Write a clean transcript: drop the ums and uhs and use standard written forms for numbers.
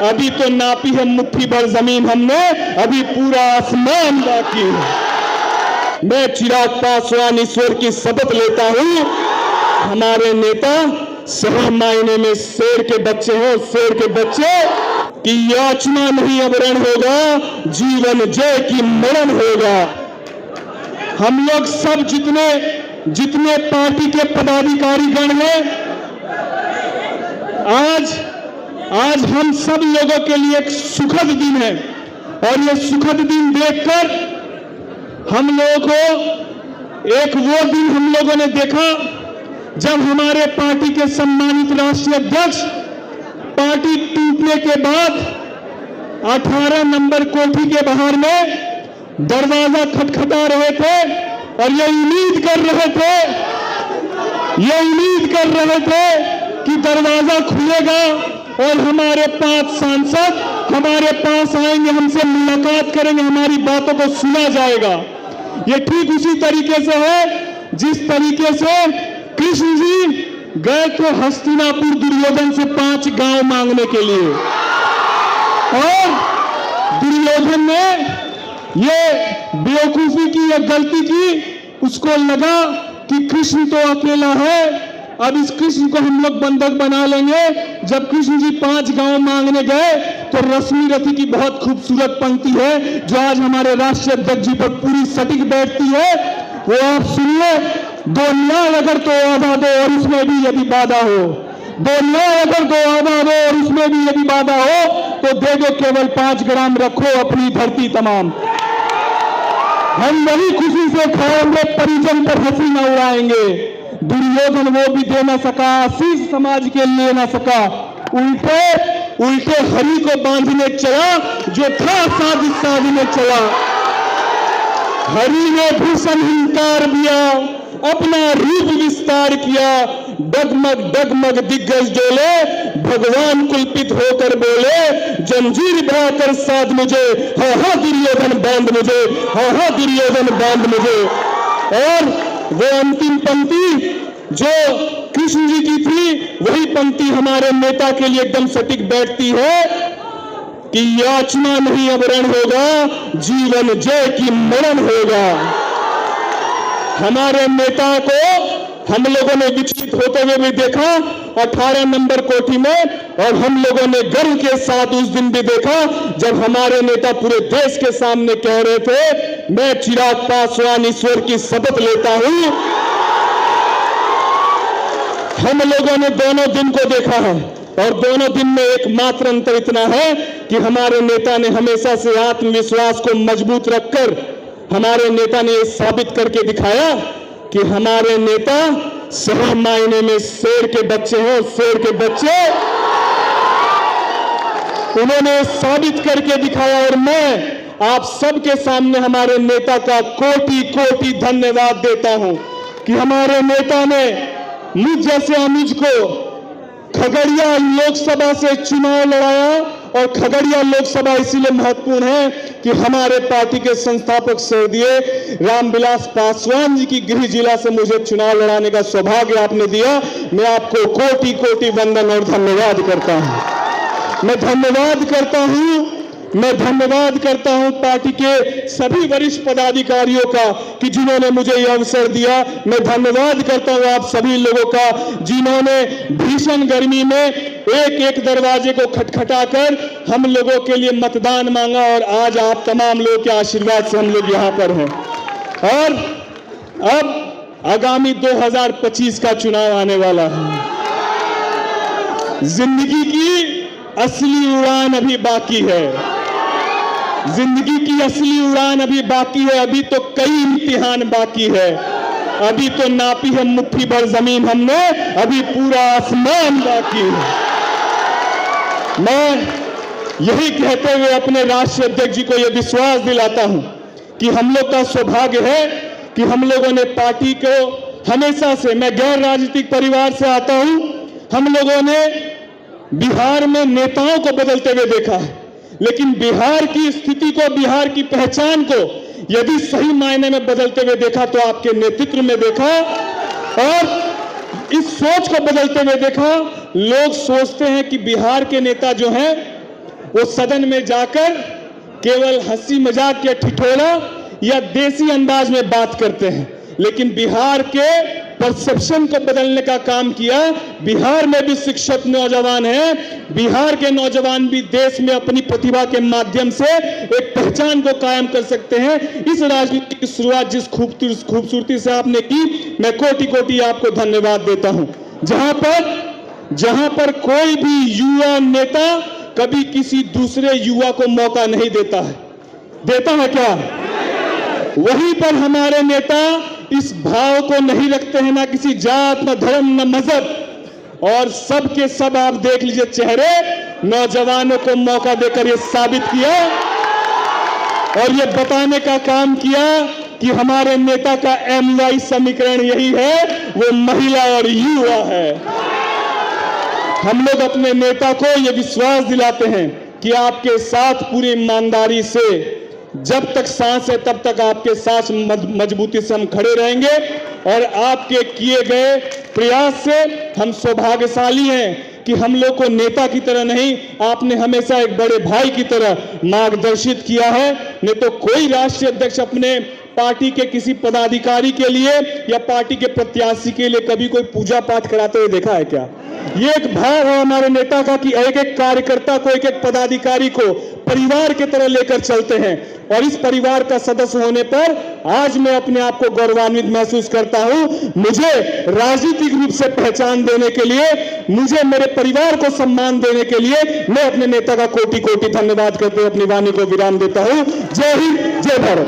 अभी तो नापी है मुट्ठी भर जमीन हमने, अभी पूरा आसमान बाकी है। मैं चिराग पासवान ईश्वर की शपथ लेता हूं, हमारे नेता सही मायने में शेर के बच्चे हैं, शेर के बच्चे की याचना नहीं अब रण होगा, जीवन जय की मरण होगा। हम लोग सब जितने पार्टी के पदाधिकारी गण हैं, आज हम सब लोगों के लिए एक सुखद दिन है और ये सुखद दिन देखकर हम लोगों को एक वो दिन हम लोगों ने देखा जब हमारे पार्टी के सम्मानित राष्ट्रीय अध्यक्ष पार्टी टूटने के बाद 18 नंबर कोठी के बाहर में दरवाजा खटखटा रहे थे और ये उम्मीद कर रहे थे कि दरवाजा खुलेगा और हमारे 5 सांसद हमारे पास आएंगे, हमसे मुलाकात करेंगे, हमारी बातों को सुना जाएगा। ये ठीक उसी तरीके से है जिस तरीके से कृष्ण जी गए थे हस्तिनापुर दुर्योधन से 5 गांव मांगने के लिए और दुर्योधन ने ये बेवकूफी की या गलती की, उसको लगा कि कृष्ण तो अकेला है, अब इस कृष्ण को हम लोग बंधक बना लेंगे। जब कृष्ण जी 5 गांव मांगने गए तो रश्मि रथी की बहुत खूबसूरत पंक्ति है जो आज हमारे राष्ट्रीय अध्यक्ष जी पर पूरी सटीक बैठती है, वो आप सुनिए। 2 न्याय अगर तो आधा दो और उसमें भी यदि बाधा हो, 2 न्याय अगर तो आधा दो और उसमें भी यदि बाधा हो तो दे दो केवल 5 ग्राम, रखो अपनी धरती तमाम। हम वही खुशी से खाएंगे, परिजन पर हंसी न उड़ाएंगे। दुर्योधन वो भी दे न सका, आशीष समाज के लिए न सका, उल्टे हरि को बांधने चला जो था साजिश साधने चला। हरि ने भूषण हिंकार दिया, अपना रूप विस्तार किया, डगमग दिग्गज डोले, भगवान कुलपित होकर बोले, जंजीर बढ़ाकर साध मुझे, हा दुर्योधन बांध मुझे, हा दुर्योधन बांध मुझे। और वो अंतिम पंक्ति जो कृष्ण जी की थी वही पंक्ति हमारे नेता के लिए एकदम सटीक बैठती है कि याचना नहीं अब रण होगा, जीवन जय की मरण होगा। हमारे नेता को हम लोगों ने विचलित होते हुए भी देखा 18 नंबर कोठी में, और हम लोगों ने गर्व के साथ उस दिन भी देखा जब हमारे नेता पूरे देश के सामने कह रहे थे, मैं चिराग पासवान ईश्वर की शपथ लेता हूं। हम लोगों ने दोनों दिन को देखा है और दोनों दिन में एकमात्र अंतर इतना है कि हमारे नेता ने हमेशा से आत्मविश्वास को मजबूत रखकर हमारे नेता ने यह साबित करके दिखाया कि हमारे नेता सही मायने में शेर के बच्चे हैं, शेर के बच्चे। उन्होंने साबित करके दिखाया और मैं आप सबके सामने हमारे नेता का कोटि कोटि धन्यवाद देता हूं कि हमारे नेता ने मुझ जैसे अनुज को खगड़िया लोकसभा से चुनाव लड़ाया। और खगड़िया लोकसभा इसीलिए महत्वपूर्ण है कि हमारे पार्टी के संस्थापक स्वर्गीय रामविलास पासवान जी की गृह जिला से मुझे चुनाव लड़ाने का सौभाग्य आपने दिया। मैं आपको कोटि कोटि वंदन और धन्यवाद करता हूं। मैं धन्यवाद करता हूं पार्टी के सभी वरिष्ठ पदाधिकारियों का कि जिन्होंने मुझे यह अवसर दिया। मैं धन्यवाद करता हूं आप सभी लोगों का जिन्होंने भीषण गर्मी में एक दरवाजे को खटखटाकर हम लोगों के लिए मतदान मांगा और आज आप तमाम लोगों के आशीर्वाद से हम लोग यहां पर हैं। और अब आगामी 2025 का चुनाव आने वाला है। जिंदगी की असली उड़ान अभी बाकी है, जिंदगी की असली उड़ान अभी बाकी है। अभी तो कई इम्तिहान बाकी है, अभी तो नापी है मुट्ठी भर जमीन हमने, अभी पूरा आसमान बाकी है। मैं यही कहते हुए अपने राष्ट्रीय अध्यक्ष जी को यह विश्वास दिलाता हूं कि हम लोग का सौभाग्य है कि हम लोगों ने पार्टी को हमेशा से, मैं गैर राजनीतिक परिवार से आता हूं, हम लोगों ने बिहार में नेताओं को बदलते हुए देखा है, लेकिन बिहार की स्थिति को, बिहार की पहचान को यदि सही मायने में बदलते हुए देखा तो आपके नेतृत्व में देखा। और इस सोच को बदलते हुए देखा। लोग सोचते हैं कि बिहार के नेता जो हैं वो सदन में जाकर केवल हंसी मजाक या ठिठोला या देसी अंदाज में बात करते हैं, लेकिन बिहार के परसेप्शन को बदलने का काम किया। बिहार में भी शिक्षित नौजवान हैं, बिहार के नौजवान भी देश में अपनी प्रतिभा के माध्यम से एक पहचान को कायम कर सकते हैं। इस राजनीति की शुरुआत जिस खूबसूरती से आपने की, मैं कोटि कोटि आपको धन्यवाद देता हूं। जहां पर कोई भी युवा नेता कभी किसी दूसरे युवा को मौका नहीं देता है क्या? वहीं पर हमारे नेता इस भाव को नहीं रखते हैं, ना किसी जात, ना धर्म, ना मजहब, और सब के सब आप देख लीजिए चेहरे, नौजवानों को मौका देकर ये साबित किया और ये बताने का काम किया कि हमारे नेता का MY समीकरण यही है, वो महिला और युवा है। हम लोग अपने नेता को ये विश्वास दिलाते हैं कि आपके साथ पूरी ईमानदारी से, जब तक सांस है तब तक आपके साथ मजबूती से हम खड़े रहेंगे, और आपके किए गए प्रयास से हम सौभाग्यशाली हैं कि हम लोग को नेता की तरह नहीं, आपने हमेशा एक बड़े भाई की तरह मार्गदर्शित किया है। नहीं तो कोई राष्ट्रीय अध्यक्ष अपने पार्टी के किसी पदाधिकारी के लिए या पार्टी के प्रत्याशी के लिए कभी कोई पूजा पाठ कराते हुए देखा है क्या? ये एक भाव है हमारे नेता का कि एक एक कार्यकर्ता को, एक एक पदाधिकारी को परिवार की तरह लेकर चलते हैं, और इस परिवार का सदस्य होने पर आज मैं अपने आप को गौरवान्वित महसूस करता हूं। मुझे राजनीतिक रूप से पहचान देने के लिए, मुझे मेरे परिवार को सम्मान देने के लिए मैं अपने नेता का कोटि कोटि धन्यवाद करते हुए अपनी वाणी को विराम देता हूं। जय हिंद, जय भारत।